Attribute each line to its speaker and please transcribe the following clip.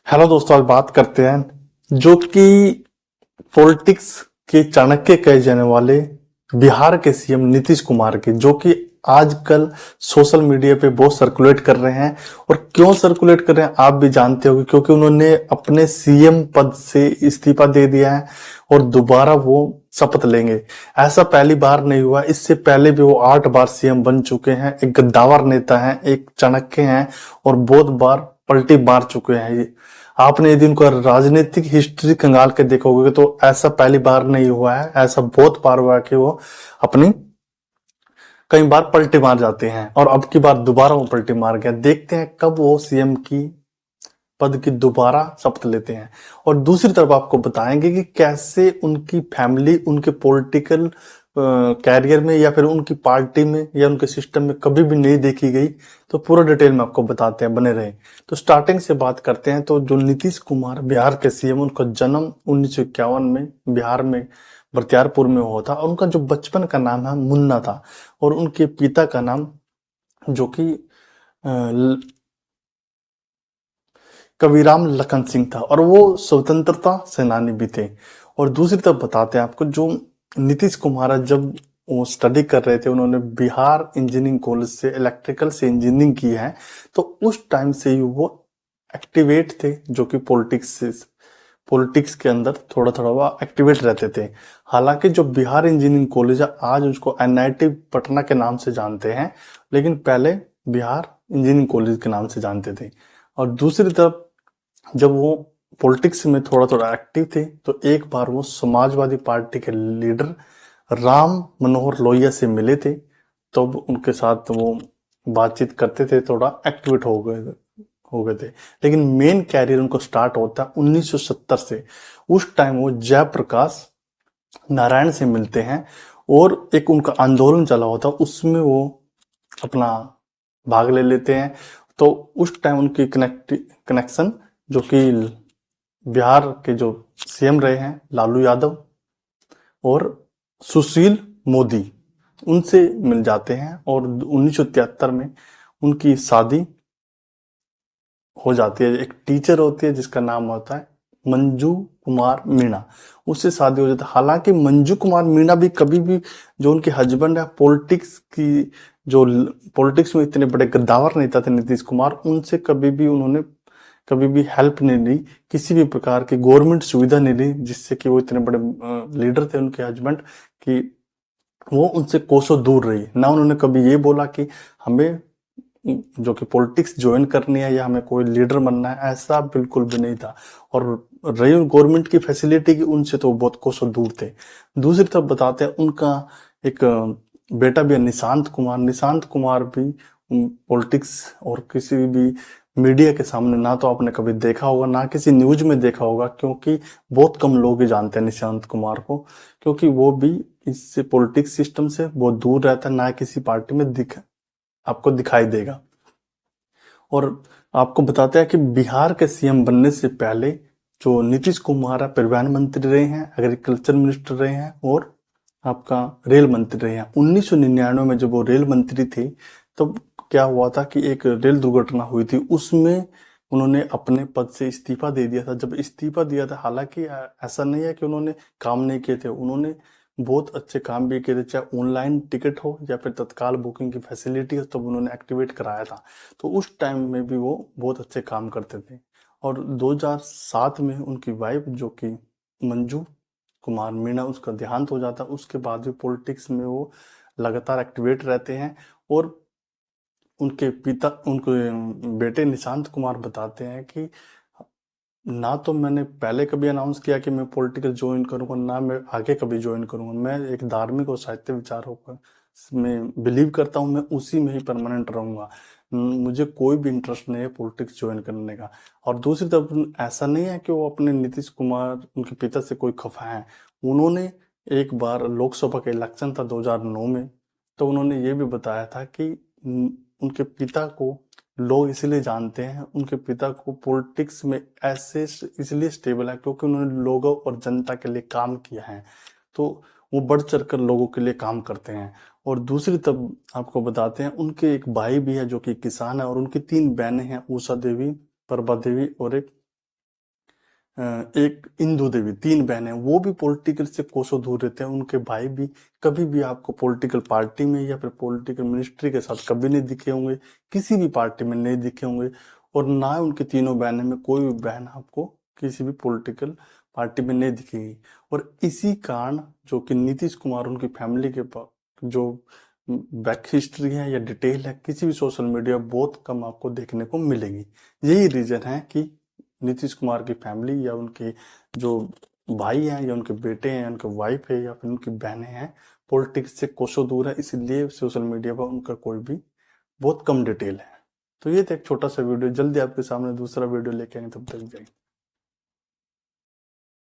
Speaker 1: Hello दोस्तों, आज बात करते हैं जो कि पॉलिटिक्स के चाणक्य कहे जाने वाले बिहार के सीएम नीतीश कुमार के, जो कि आजकल सोशल मीडिया पे बहुत सर्कुलेट कर रहे हैं। और क्यों सर्कुलेट कर रहे हैं आप भी जानते होंगे, क्योंकि उन्होंने अपने सीएम पद से इस्तीफा दे दिया है और दोबारा वो शपथ लेंगे। ऐसा पहली बार नहीं हुआ, इससे पहले भी वो 8 बार सीएम बन चुके हैं। एक गद्दावर नेता हैं, एक चाणक्य हैं और बहुत बार पलटी मार चुके हैं। ये आपने यदि उनका राजनीतिक हिस्ट्री खंगाल के देखोगे तो ऐसा पहली बार नहीं हुआ है, ऐसा बहुत बार हुआ है कि वो अपनी कई बार पलटी मार जाते हैं और अब की बार दोबारा वो पलटी मार गया। देखते हैं कब वो सीएम की पद की दोबारा शपथ लेते हैं। और दूसरी तरफ आपको बताएंगे कि कैसे उनकी फैमिली उनके पॉलिटिकल कैरियर में या फिर उनकी पार्टी में या उनके सिस्टम में कभी भी नहीं देखी गई। तो पूरा डिटेल में आपको बताते हैं, बने रहे। तो स्टार्टिंग से बात करते हैं। तो जो नीतीश कुमार बिहार के सीएम, उनका जन्म 1951 में बिहार में बख्तियारपुर में हुआ था। और उनका जो बचपन का नाम है मुन्ना था और उनके पिता का नाम जो कि कबीराम लखन सिंह था और वो स्वतंत्रता सेनानी भी थे। और दूसरी तरफ बताते हैं आपको, जो नीतीश कुमार है, जब वो स्टडी कर रहे थे, उन्होंने बिहार इंजीनियरिंग कॉलेज से इलेक्ट्रिकल से इंजीनियरिंग की है। तो उस टाइम से ही वो एक्टिवेट थे, जो कि पॉलिटिक्स के अंदर थोड़ा थोड़ा वो एक्टिवेट रहते थे। हालांकि जो बिहार इंजीनियरिंग कॉलेज है, आज उसको एनआईटी पटना के नाम से जानते हैं, लेकिन पहले बिहार इंजीनियरिंग कॉलेज के नाम से जानते थे। और दूसरी तरफ जब वो पॉलिटिक्स में थोड़ा थोड़ा एक्टिव थे तो एक बार वो समाजवादी पार्टी के लीडर राम मनोहर लोहिया से मिले थे। तब उनके साथ वो बातचीत करते थे, थोड़ा एक्टिवेट हो गए थे। लेकिन मेन कैरियर उनको स्टार्ट होता है 1970 से। उस टाइम वो जयप्रकाश नारायण से मिलते हैं और एक उनका आंदोलन चला होता है, उसमें वो अपना भाग ले लेते हैं। तो उस टाइम उनकी कनेक्शन जो कि बिहार के जो सीएम रहे हैं लालू यादव और सुशील मोदी, उनसे मिल जाते हैं। और 1973 में उनकी शादी हो जाती है। एक टीचर होती है जिसका नाम होता है मंजू कुमार मीणा, उससे शादी हो जाती है। हालांकि मंजू कुमार मीणा भी कभी भी, जो उनके हस्बैंड है, जो पॉलिटिक्स में इतने बड़े गद्दावर नेता थे नीतीश कुमार, उनसे कभी भी हेल्प नहीं ली, किसी भी प्रकार की गवर्नमेंट सुविधा नहीं ली, जिससे कि वो इतने बड़े लीडर थे उनके हस्बैंड कि वो उनसे कोसों दूर रही ना। उन्होंने कभी ये बोला कि हमें जो कि पॉलिटिक्स ज्वाइन करनी है या हमें कोई लीडर बनना है, ऐसा बिल्कुल भी नहीं था। और रही गवर्नमेंट की फैसिलिटी की, उनसे तो बहुत कोसों दूर थे। दूसरी तरफ बताते हैं, उनका एक बेटा भी है, निशांत कुमार भी पॉलिटिक्स और किसी भी मीडिया के सामने ना तो आपने कभी देखा होगा, ना किसी न्यूज में देखा होगा, क्योंकि बहुत कम लोग ही जानते हैं निशांत कुमार को, क्योंकि वो भी इससे पॉलिटिक्स सिस्टम से बहुत दूर रहता है, ना किसी पार्टी में आपको दिखाई देगा। और आपको बताते हैं कि बिहार के सीएम बनने से पहले जो नीतीश कुमार है, परिवहन मंत्री रहे हैं, एग्रीकल्चर मिनिस्टर रहे हैं और आपका रेल मंत्री रहे हैं। 1999 में जब वो रेल मंत्री थे, तब क्या हुआ था कि एक रेल दुर्घटना हुई थी, उसमें उन्होंने अपने पद से इस्तीफा दे दिया था। जब इस्तीफा दिया था, हालांकि ऐसा नहीं है कि उन्होंने काम नहीं किए थे, उन्होंने बहुत अच्छे काम भी किए थे, चाहे ऑनलाइन टिकट हो या फिर तत्काल बुकिंग की फैसिलिटी हो, तब उन्होंने एक्टिवेट कराया था। तो उस टाइम में भी वो बहुत अच्छे काम करते थे। और 2007 में उनकी वाइफ जो कि मंजू कुमार मीणा, उसका देहांत हो जाता है। उसके बाद भी पॉलिटिक्स में वो लगातार एक्टिवेट रहते हैं। और उनके बेटे निशांत कुमार बताते हैं कि ना तो मैंने पहले कभी अनाउंस किया कि मैं पॉलिटिकल ज्वाइन करूंगा, ना मैं आगे कभी ज्वाइन करूंगा। मैं एक धार्मिक और साहित्य विचारों पर में बिलीव करता हूं, मैं उसी में ही परमानेंट रहूंगा। मुझे कोई भी इंटरेस्ट नहीं है पॉलिटिक्स ज्वाइन करने का। और दूसरी तरफ ऐसा नहीं है कि वो अपने नीतीश कुमार, उनके पिता से कोई खफा है। उन्होंने एक बार लोकसभा का इलेक्शन था 2009 में, तो उन्होंने ये भी बताया था कि उनके पिता को लोग इसलिए जानते हैं, उनके पिता को पॉलिटिक्स में ऐसे इसलिए स्टेबल है क्योंकि उन्होंने लोगों और जनता के लिए काम किया है। तो वो बढ़ चढ़कर लोगों के लिए काम करते हैं। और दूसरी तरफ आपको बताते हैं, उनके एक भाई भी है जो कि किसान है और उनकी 3 बहनें हैं, उषा देवी, प्रभा देवी और एक एक इंदु देवी, 3 बहनें, वो भी पॉलिटिकल से कोसों दूर रहते हैं। उनके भाई भी कभी भी आपको पॉलिटिकल पार्टी में या फिर पॉलिटिकल मिनिस्ट्री के साथ कभी नहीं दिखे होंगे, किसी भी पार्टी में नहीं दिखे होंगे, और ना उनकी तीनों बहनें में कोई भी बहन आपको किसी भी पॉलिटिकल पार्टी में नहीं दिखेगी। और इसी कारण जो कि नीतीश कुमार, उनकी फैमिली के जो बैक हिस्ट्री है या डिटेल है, किसी भी सोशल मीडिया बहुत कम आपको देखने को मिलेगी। यही रीजन है कि नीतीश कुमार की फैमिली या उनके जो भाई हैं या उनके बेटे हैं, उनके वाइफ है या फिर उनकी बहनें हैं, पॉलिटिक्स से कोसों दूर है, इसलिए सोशल मीडिया पर उनका कोई भी बहुत कम डिटेल है। तो ये था एक छोटा सा वीडियो, जल्दी आपके सामने दूसरा वीडियो लेके आएंगे, तब तक जय हिंद।